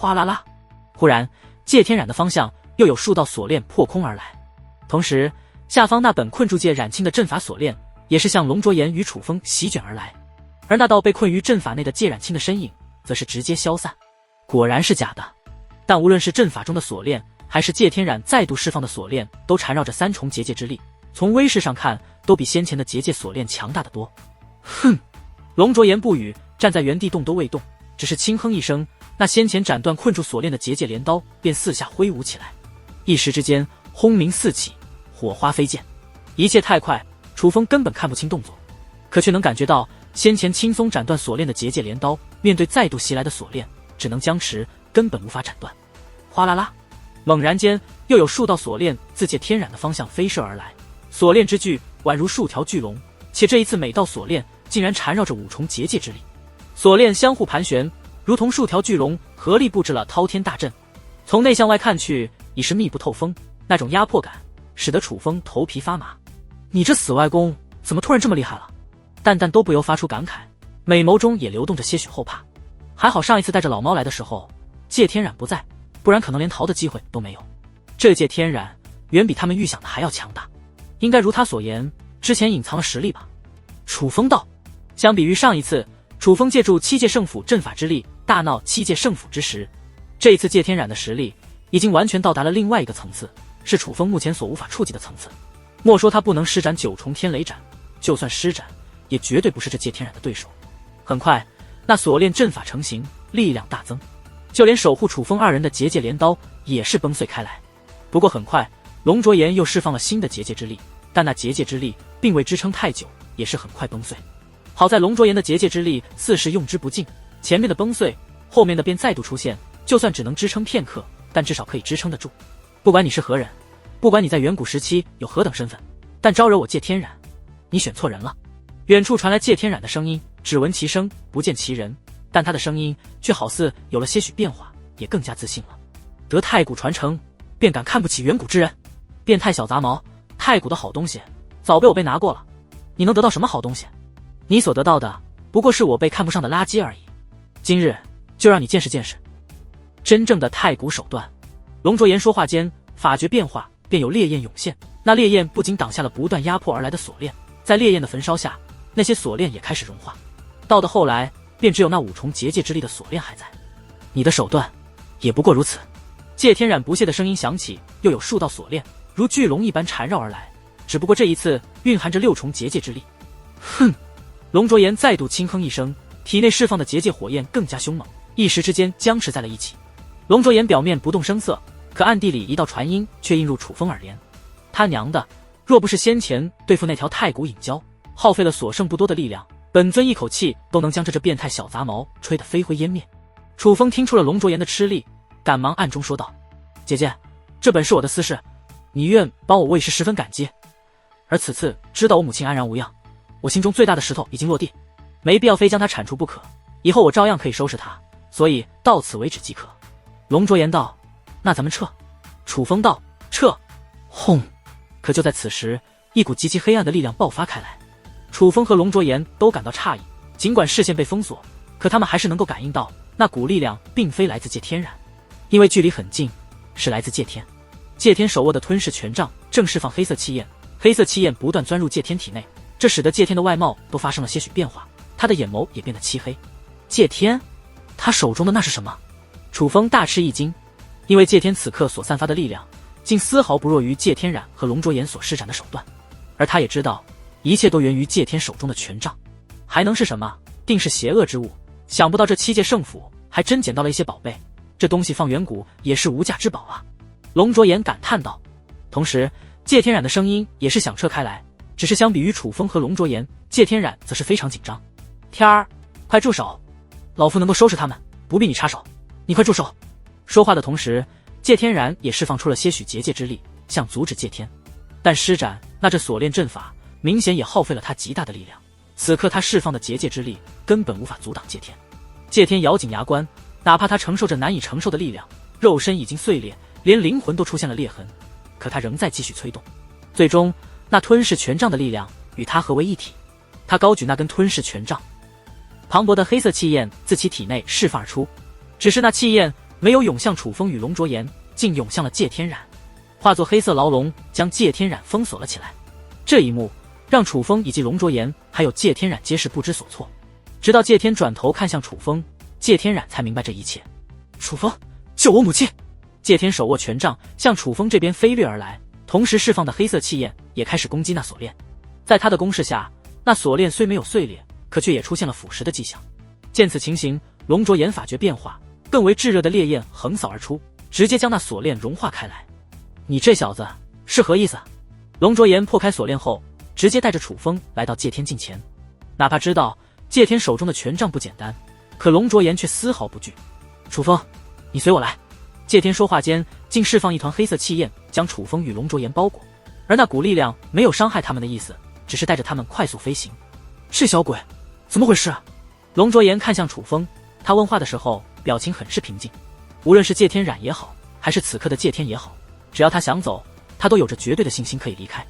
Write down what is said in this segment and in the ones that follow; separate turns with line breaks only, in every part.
哗啦啦，忽然借天染的方向又有数道锁链破空而来，同时下方那本困住借染青的阵法锁链也是向龙卓岩与楚风席卷而来，而那道被困于阵法内的借染青的身影则是直接消散。果然是假的，但无论是阵法中的锁链还是借天染再度释放的锁链，都缠绕着3重结界之力，从威势上看都比先前的结界锁链强大得多。哼！龙卓岩不语，站在原地动都未动，只是轻哼一声，那先前斩断困住锁链的结界镰刀便四下挥舞起来，一时之间轰鸣四起，火花飞溅，一切太快，楚风根本看不清动作，可却能感觉到先前轻松斩断锁链的结界镰刀面对再度袭来的锁链只能僵持，根本无法斩断。哗啦啦，猛然间又有数道锁链自借天染的方向飞射而来，锁链之巨宛如数条巨龙，且这一次每道锁链竟然缠绕着5重结界之力，锁链相互盘旋，如同数条巨龙合力布置了滔天大阵，从内向外看去已是密不透风，那种压迫感使得楚风头皮发麻。你这死外公怎么突然这么厉害了？淡淡都不由发出感慨，美眸中也流动着些许后怕。还好上一次带着老猫来的时候借天染不在，不然可能连逃的机会都没有。这借天染远比他们预想的还要强大，应该如他所言，之前隐藏了实力吧。楚风道。相比于上一次楚风借助七界圣府阵法之力大闹七界圣府之时，这一次借天染的实力已经完全到达了另外一个层次，是楚风目前所无法触及的层次。莫说他不能施展9重天雷斩，就算施展也绝对不是这借天染的对手。很快那锁链阵法成型，力量大增，就连守护楚风2人的结界镰刀也是崩碎开来。不过很快龙卓岩又释放了新的结界之力，但那结界之力并未支撑太久，也是很快崩碎。好在龙卓岩的结界之力似是用之不尽，前面的崩碎，后面的便再度出现，就算只能支撑片刻，但至少可以支撑得住。不管你是何人，不管你在远古时期有何等身份，但招惹我借天染，你选错人了。远处传来借天染的声音，只闻其声不见其人，但他的声音却好似有了些许变化，也更加自信了。得太古传承，便敢看不起远古之人，变态小杂毛，太古的好东西早被我被拿过了，你能得到什么好东西？你所得到的不过是我被看不上的垃圾而已，今日就让你见识见识真正的太古手段。龙卓岩说话间，法诀变化，便有烈焰涌现，那烈焰不仅挡下了不断压迫而来的锁链，在烈焰的焚烧下，那些锁链也开始融化，到的后来便只有那5重结界之力的锁链还在。你的手段也不过如此。借天染不屑的声音响起，又有数道锁链如巨龙一般缠绕而来，只不过这一次蕴含着6重结界之力。哼！龙卓岩再度轻哼一声，体内释放的结界火焰更加凶猛，一时之间僵持在了一起。龙卓岩表面不动声色，可暗地里一道传音却映入楚风耳帘。他娘的，若不是先前对付那条太古隐蛟耗费了所剩不多的力量，本尊一口气都能将这变态小杂毛吹得飞灰烟灭。楚风听出了龙卓岩的吃力，赶忙暗中说道：姐姐，这本是我的私事，你愿帮我，我已是十分感激。而此次知道我母亲安然无恙，我心中最大的石头已经落地，没必要非将他铲除不可，以后我照样可以收拾他，所以到此为止即可。龙卓岩道：那咱们撤。楚风道：撤。轰！可就在此时，一股极其黑暗的力量爆发开来，楚风和龙卓岩都感到诧异，尽管视线被封锁，可他们还是能够感应到那股力量并非来自借天染，因为距离很近，是来自借天。借天手握的吞噬权杖正释放黑色气焰，黑色气焰不断钻入借天体内，这使得借天的外貌都发生了些许变化，他的眼眸也变得漆黑。借天？他手中的那是什么？楚风大吃一惊，因为借天此刻所散发的力量竟丝毫不弱于借天染和龙卓岩所施展的手段，而他也知道一切都源于借天手中的权杖，还能是什么？定是邪恶之物。想不到这七界圣府还真捡到了一些宝贝，这东西放远古也是无价之宝啊。龙卓岩感叹道。同时借天染的声音也是响彻开来，只是相比于楚风和龙卓岩，借天染则是非常紧张。天儿，快住手，老夫能够收拾他们，不必你插手，你快住手。说话的同时，借天染也释放出了些许结界之力，想阻止借天，但施展那这锁链阵法明显也耗费了他极大的力量，此刻他释放的结界之力根本无法阻挡借天。借天咬紧牙关，哪怕他承受着难以承受的力量，肉身已经碎裂，连灵魂都出现了裂痕，可他仍在继续催动。最终那吞噬权杖的力量与他合为一体，他高举那根吞噬权杖，磅礴的黑色气焰自其体内释放而出，只是那气焰没有涌向楚风与龙卓言，竟涌向了界天染，化作黑色牢笼将界天染封锁了起来。这一幕让楚风以及龙卓言还有界天染皆是不知所措，直到界天转头看向楚风，界天染才明白这一切。楚风，救我母亲！界天手握权杖向楚风这边飞掠而来，同时释放的黑色气焰也开始攻击那锁链。在他的攻势下，那锁链虽没有碎裂，可却也出现了腐蚀的迹象。见此情形，龙卓言法觉变化，更为炙热的烈焰横扫而出，直接将那锁链融化开来。你这小子是何意思？龙卓言破开锁链后，直接带着楚风来到界天近前。哪怕知道界天手中的权杖不简单，可龙卓言却丝毫不惧。楚风，你随我来。界天说话间，竟释放一团黑色气焰，将楚风与龙卓言包裹，而那股力量没有伤害他们的意思，只是带着他们快速飞行。这小鬼怎么回事？龙卓言看向楚风，他问话的时候表情很是平静。无论是界天染也好，还是此刻的界天也好，只要他想走，他都有着绝对的信心可以离开。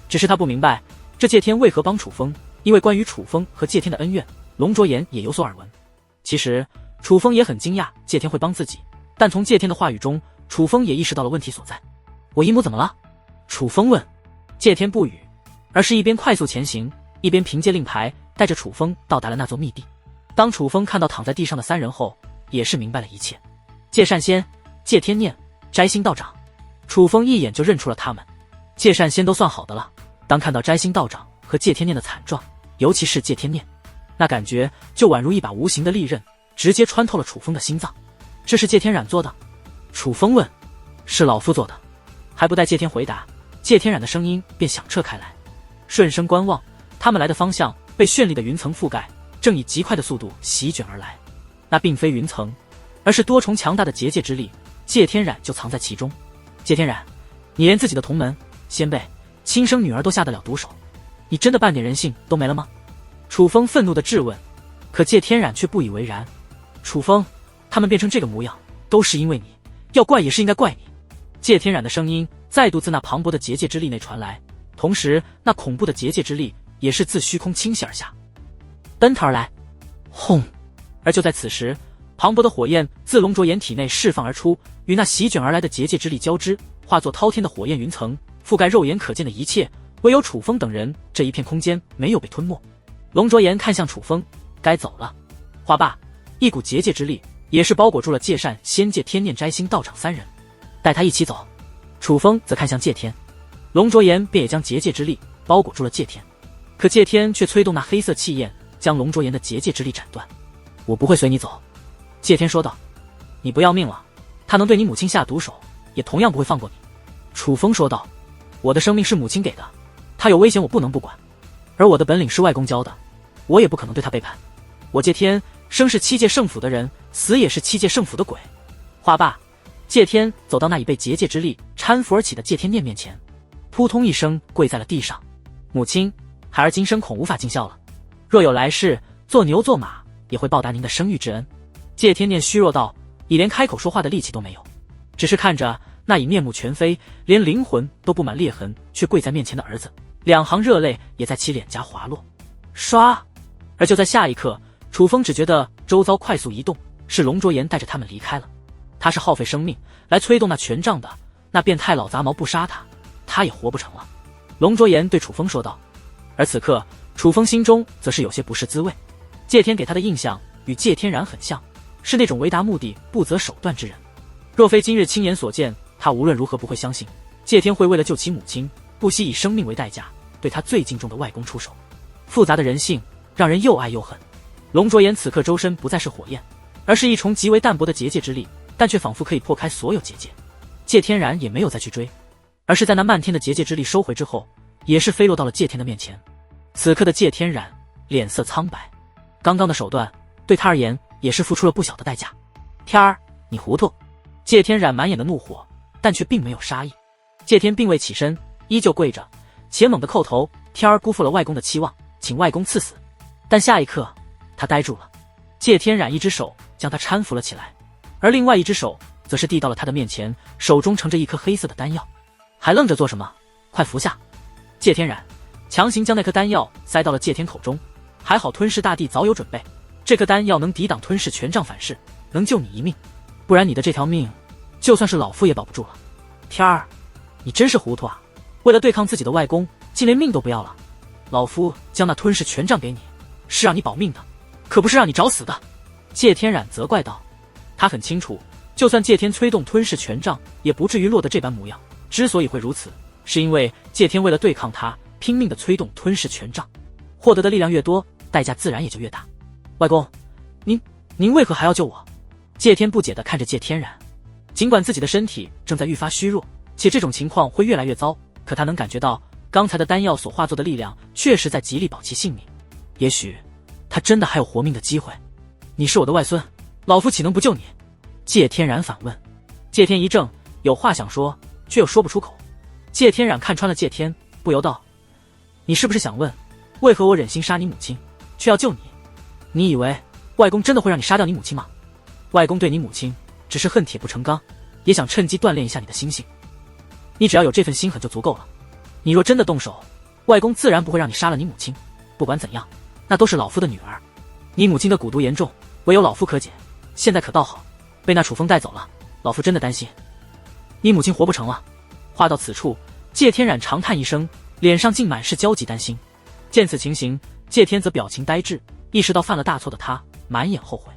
只是他不明白这界天为何帮楚风，因为关于楚风和界天的恩怨，龙卓言也有所耳闻。其实楚风也很惊讶界天会帮自己，但从界天的话语中，楚风也意识到了问题所在。我姨母怎么了？楚风问。界天不语，而是一边快速前行，一边凭借令牌带着楚风到达了那座密地。当楚风看到躺在地上的三人后，也是明白了一切。界善仙、界天念、摘星道长，楚风一眼就认出了他们。界善仙都算好的了，当看到摘星道长和界天念的惨状，尤其是界天念，那感觉就宛如一把无形的利刃，直接穿透了楚风的心脏。这是界天染做的？楚风问。是老夫做的。还不待界天回答，界天染的声音便响彻开来。顺声观望，他们来的方向被绚丽的云层覆盖，正以极快的速度席卷而来。那并非云层，而是多重强大的结界之力，界天染就藏在其中。界天染，你连自己的同门先辈、亲生女儿都下得了毒手，你真的半点人性都没了吗？楚风愤怒地质问。可界天染却不以为然。楚风，他们变成这个模样，都是因为你，要怪也是应该怪你。界天染的声音再度自那磅礴的结界之力内传来，同时那恐怖的结界之力也是自虚空倾泻而下，奔腾而来。轰！而就在此时，磅礴的火焰自龙卓言体内释放而出，与那席卷而来的结界之力交织，化作滔天的火焰云层，覆盖肉眼可见的一切，唯有楚风等人这一片空间没有被吞没。龙卓言看向楚风，该走了。话罢，一股结界之力也是包裹住了界善、仙界、天念、摘星道长三人，带他一起走。楚风则看向界天，龙卓言便也将结界之力包裹住了界天，可界天却催动那黑色气焰，将龙卓言的结界之力斩断。我不会随你走，界天说道。你不要命了？他能对你母亲下毒手，也同样不会放过你。楚风说道。我的生命是母亲给的，他有危险我不能不管，而我的本领是外公教的，我也不可能对他背叛。我界天生是七界圣府的人，死也是七界圣府的鬼。话罢，界天走到那已被结界之力搀扶而起的界天念面前，扑通一声跪在了地上。母亲，孩儿今生恐无法尽孝了，若有来世，做牛做马也会报答您的生育之恩。界天念虚弱道，已连开口说话的力气都没有，只是看着那已面目全非，连灵魂都布满裂痕却跪在面前的儿子，两行热泪也在其脸颊滑落。唰！而就在下一刻，楚风只觉得周遭快速移动，是龙卓言带着他们离开了。他是耗费生命来催动那权杖的，那变态老杂毛不杀他，他也活不成了。龙卓言对楚风说道。而此刻，楚风心中则是有些不是滋味。界天给他的印象与界天染很像，是那种为达目的不择手段之人。若非今日亲眼所见，他无论如何不会相信界天会为了救其母亲，不惜以生命为代价，对他最敬重的外公出手。复杂的人性，让人又爱又恨。龙卓言此刻周身不再是火焰，而是一重极为淡薄的结界之力，但却仿佛可以破开所有结界。界天然也没有再去追，而是在那漫天的结界之力收回之后，也是飞落到了界天的面前。此刻的界天然脸色苍白，刚刚的手段对他而言也是付出了不小的代价。天儿，你糊涂！界天染满眼的怒火，但却并没有杀意。界天并未起身，依旧跪着，且猛地叩头。天儿辜负了外公的期望，请外公赐死。但下一刻他呆住了，界天染一只手将他搀扶了起来，而另外一只手则是递到了他的面前，手中盛着一颗黑色的丹药。还愣着做什么？快服下！界天染强行将那颗丹药塞到了界天口中。还好吞噬大帝早有准备，这颗丹药能抵挡吞噬权杖反噬，能救你一命。不然你的这条命，就算是老夫也保不住了。天儿，你真是糊涂啊！为了对抗自己的外公，竟连命都不要了。老夫将那吞噬权杖给你，是让你保命的，可不是让你找死的。谢天染责怪道。他很清楚，就算谢天催动吞噬权杖，也不至于落得这般模样。之所以会如此，是因为谢天为了对抗他，拼命的催动吞噬权杖，获得的力量越多，代价自然也就越大。外公，您为何还要救我？谢天不解地看着谢天染，尽管自己的身体正在愈发虚弱，且这种情况会越来越糟，可他能感觉到刚才的丹药所化作的力量确实在极力保其性命，也许他真的还有活命的机会。你是我的外孙，老夫岂能不救你？谢天染反问。谢天一怔，有话想说，却又说不出口。谢天染看穿了谢天，不由道：你是不是想问，为何我忍心杀你母亲，却要救你？你以为外公真的会让你杀掉你母亲吗？外公对你母亲只是恨铁不成钢，也想趁机锻炼一下你的心性。你只要有这份心狠就足够了。你若真的动手，外公自然不会让你杀了你母亲。不管怎样，那都是老夫的女儿。你母亲的蛊毒严重，唯有老夫可解。现在可倒好，被那楚风带走了，老夫真的担心你母亲活不成了。话到此处，谢天染长叹一声，脸上竟满是焦急担心。见此情形，谢天则表情呆滞，意识到犯了大错的他满眼后悔。